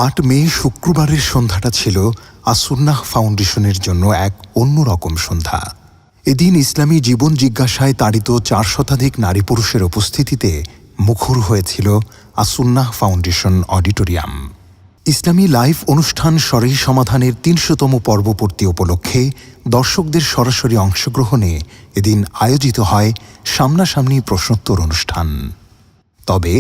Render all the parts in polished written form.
8 মে শুক্রবারের সন্ধ্যাটা ছিল আসুন্নাহ ফাউন্ডেশনের জন্য এক অন্যরকম সন্ধ্যা। এদিন ইসলামী জীবন জিজ্ঞাসায় তাড়িত 4 শতাধিক নারী পুরুষের উপস্থিতিতে মুখর হয়েছিল আসুন্নাহ ফাউন্ডেশন অডিটোরিয়াম। ইসলামী লাইভ অনুষ্ঠান সরেই সমাধানের ৩০০তম পর্বপূর্তি উপলক্ষে দর্শকদের সরাসরি অংশগ্রহণে এদিন আয়োজিত হয় সামনাসামনি প্রশ্নোত্তর অনুষ্ঠান। তবে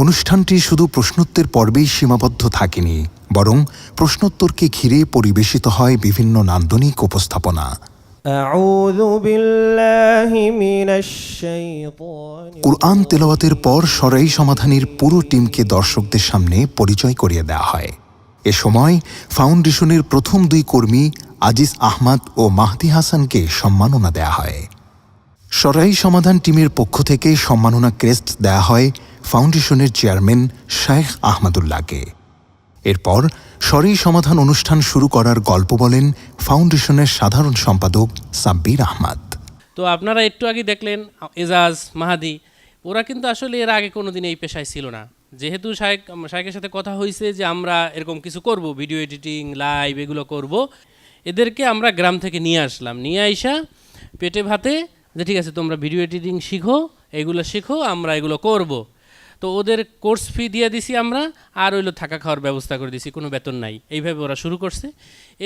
অনুষ্ঠানটি শুধু প্রশ্নোত্তর পর্বেই সীমাবদ্ধ থাকেনি, বরং প্রশ্নোত্তরকে ঘিরে পরিবেশিত হয় বিভিন্ন নান্দনিক উপস্থাপনা। কুরআন তেলাওয়াতের পর সরাই সমাধানের পুরো টিমকে দর্শকদের সামনে পরিচয় করিয়ে দেওয়া হয়। এ সময় ফাউন্ডেশনের প্রথম 2 কর্মী আজিজ আহমদ ও মাহদি হাসানকে সম্মাননা দেয়া হয়। সরাই সমাধান টিমের পক্ষ থেকে সম্মাননা ক্রেস্ট দেয়া হয় ফাউন্ডেশনের চেয়ারম্যান শাইখ আহমদুল্লাহকে। এরপর সরাই সমাধান অনুষ্ঠান শুরু করার গল্প বলেন ফাউন্ডেশনের সাধারণ সম্পাদক সাব্বির আহমদ। তো আপনারা একটু আগে দেখলেন এজাজ, মাহাদি, ওরা কিন্তু আসলে এর আগে কোনোদিন এই পেশায় ছিল না। যেহেতু শাইখের সাথে কথা হয়েছে যে আমরা এরকম কিছু করব, ভিডিও এডিটিং, লাইভ এগুলো করব, এদেরকে আমরা গ্রাম থেকে নিয়ে আসলাম। নিয়ে আইসা পেটে ভাতে যে ঠিক আছে তোমরা ভিডিও এডিটিং শিখো, এগুলো শিখো, আমরা এগুলো করব। তো ওদের কোর্স ফি দিয়ে দিছি আমরা, আর হইলো থাকা খাওয়ার ব্যবস্থা করে দিছি, কোনো বেতন নাই। এইভাবে ওরা শুরু করছে।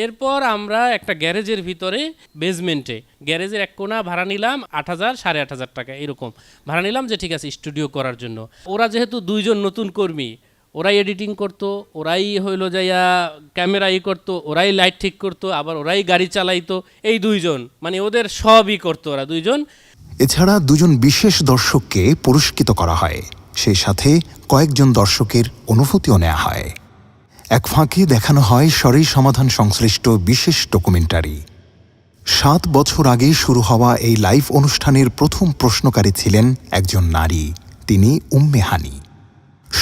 এরপর আমরা একটা গ্যারেজের ভিতরে বেসমেন্টে গ্যারেজের এক কোণা ভাড়া নিলাম 8,000 8,500 টাকা এরকম ভাড়া নিলাম, যে ঠিক আছে স্টুডিও করার জন্য। ওরা যেহেতু 2 জন নতুন কর্মী, ওরাই এডিটিং করতো, ওরাই হইলো যাইয়া ক্যামেরা করতো, ওরাই লাইট ঠিক করতো, আবার ওরাই গাড়ি চালাইতো। এই 2 জন মানে ওদের সবই করতো ওরা 2 জন। এছাড়া 2 জন বিশেষ দর্শককে পুরস্কৃত করা হয়। সেই সাথে কয়েকজন দর্শকের অনুভূতিও নেওয়া হয়। এক ফাঁকে দেখানো হয় সরাই সমাধান সংশ্লিষ্ট বিশেষ ডকুমেন্টারি। 7 বছর আগে শুরু হওয়া এই লাইভ অনুষ্ঠানের প্রথম প্রশ্নকারী ছিলেন একজন নারী, তিনি উম্মে হানি।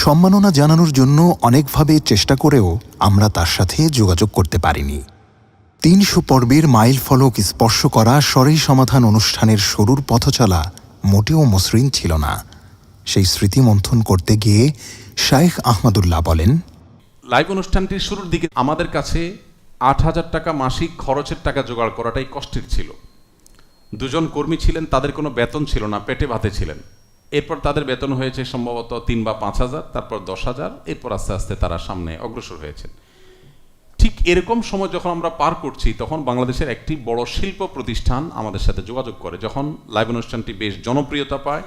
সম্মাননা জানানোর জন্য অনেকভাবে চেষ্টা করেও আমরা তার সাথে যোগাযোগ করতে পারিনি। 300 পর্বের মাইল ফলক স্পর্শ করা সরাই সমাধান অনুষ্ঠানের শুরুর পথচলা মোটেও মসৃণ ছিল না। সেই স্মৃতি মন্থন করতে গিয়ে শাইখ আহমদুল্লাহ বলেন, লাইভ অনুষ্ঠানটির শুরুর দিকে আমাদের কাছে 8,000 টাকা মাসিক খরচের টাকা জোগাড় করাটাই কষ্টের ছিল। 2 জন কর্মী ছিলেন, তাদের কোনো বেতন ছিল না, পেটে ভাতে ছিলেন। এরপর তাদের বেতন হয়েছে সম্ভবত 3 বা 5,000, তারপর 10,000, এরপর আস্তে আস্তে তারা সামনে অগ্রসর হয়েছেন। ঠিক এরকম সময় যখন আমরা পার করছি, তখন বাংলাদেশের একটি বড় শিল্প প্রতিষ্ঠান আমাদের সাথে যোগাযোগ করে। যখন লাইভ অনুষ্ঠানটি বেশ জনপ্রিয়তা পায়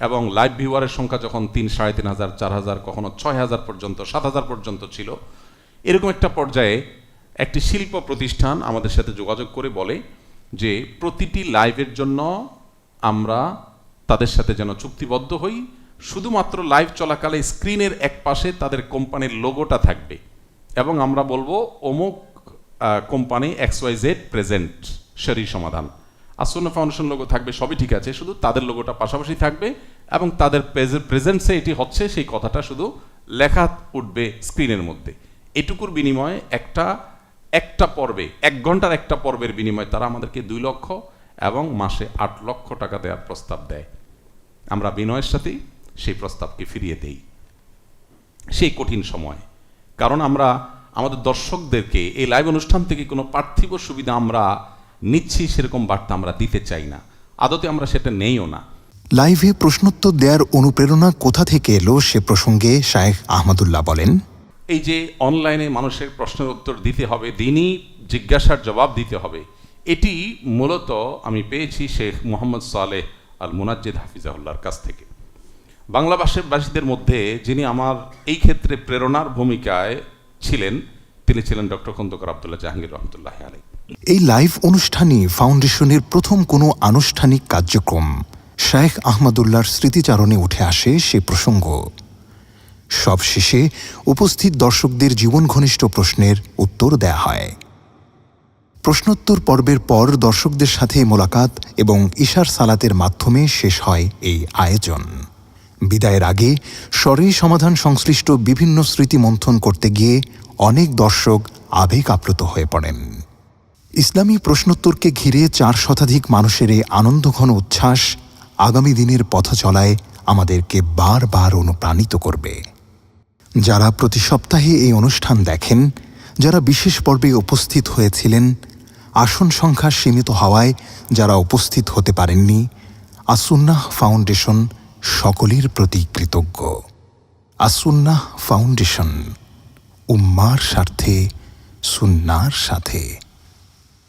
এবং লাইভ ভিউয়ারের সংখ্যা যখন 3,500, 4,000, কখনো 6,000 পর্যন্ত, 7,000 পর্যন্ত ছিল, এরকম একটা পর্যায়ে একটি শিল্প প্রতিষ্ঠান আমাদের সাথে যোগাযোগ করে বলে যে প্রতিটি লাইভের জন্য আমরা তাদের সাথে যেন চুক্তিবদ্ধ হই, শুধুমাত্র লাইভ চলাকালে স্ক্রিনের এক পাশে তাদের কোম্পানির লোগোটা থাকবে এবং আমরা বলবো অমুক কোম্পানি XYZ প্রেজেন্ট সরাই সমাধান। আসুন্নাহ ফাউন্ডেশন লোগো থাকবে, সবই ঠিক আছে, শুধু তাদের লোগোটা পাশাপাশি থাকবে এবং তাদের প্রেজেন্টসে এটি হচ্ছে সেই কথাটা শুধু লেখা উঠবে স্ক্রিনের মধ্যে। এটুকুর বিনিময়ে একটা পর্বে 1 ঘন্টার একটা পর্বের বিনিময়ে তারা আমাদেরকে 2 লক্ষ এবং মাসে 8 লক্ষ টাকা দেওয়ার প্রস্তাব দেয়। আমরা বিনয়ের সাথেই সেই প্রস্তাবকে ফিরিয়ে দেই সেই কঠিন সময়। কারণ আমরা আমাদের দর্শকদেরকে এই লাইভ অনুষ্ঠান থেকে কোনো পার্থিব সুবিধা আমরা নিচ্ছি সেরকম বার্তা আমরা দিতে চাই না, আদতে আমরা সেটা নেইও না। লাইভে প্রশ্নোত্তর দেওয়ার অনুপ্রেরণা কোথা থেকে এলো সে প্রসঙ্গে শাইখ আহমদুল্লাহ বলেন, এই যে অনলাইনে মানুষের প্রশ্নের উত্তর দিতে হবে, দিনই জিজ্ঞাসার জবাব দিতে হবে, এটি মূলত আমি পেয়েছি শেখ মোহাম্মদ সালেহ আল মুনাজ্জিদ হাফিজাহুল্লাহর কাছ থেকে। বাংলা ভাষীদের মধ্যে যিনি আমার এই ক্ষেত্রে প্রেরণার ভূমিকায় ছিলেন, তিনি ছিলেন ডক্টর খন্দকার আব্দুল্লাহ জাহাঙ্গীর রহমতুল্লাহ আলাইহি। এই লাইভ অনুষ্ঠানই ফাউন্ডেশনের প্রথম কোনো আনুষ্ঠানিক কার্যক্রম। শাইখ আহমদুল্লাহর স্মৃতিচারণে উঠে আসে সে প্রসঙ্গ। সবশেষে উপস্থিত দর্শকদের জীবন ঘনিষ্ঠ প্রশ্নের উত্তর দেয়া হয়। প্রশ্নোত্তর পর্বের পর দর্শকদের সাথে মোলাকাত এবং ইশার সালাতের মাধ্যমে শেষ হয় এই আয়োজন। বিদায়ের আগে সরাই সমাধান সংশ্লিষ্ট বিভিন্ন স্মৃতি মন্থন করতে গিয়ে অনেক দর্শক আবেগ আপ্লুত হয়ে পড়েন। ইসলামী প্রশ্নোত্তরকে ঘিরে 4 শতাধিক মানুষের এই আনন্দঘন উচ্ছ্বাস আগামী দিনের পথ চলায় আমাদেরকে বারবার অনুপ্রাণিত করবে। যারা প্রতি সপ্তাহে এই অনুষ্ঠান দেখেন, যারা বিশেষ পর্বে উপস্থিত হয়েছিলেন, আসন সংখ্যা সীমিত হওয়ায় যারা উপস্থিত হতে পারেননি, আসুন্নাহ ফাউন্ডেশন সকলের প্রতি কৃতজ্ঞ। আসুন্নাহ ফাউন্ডেশন, উম্মার স্বার্থে, সুন্নাহর সাথে।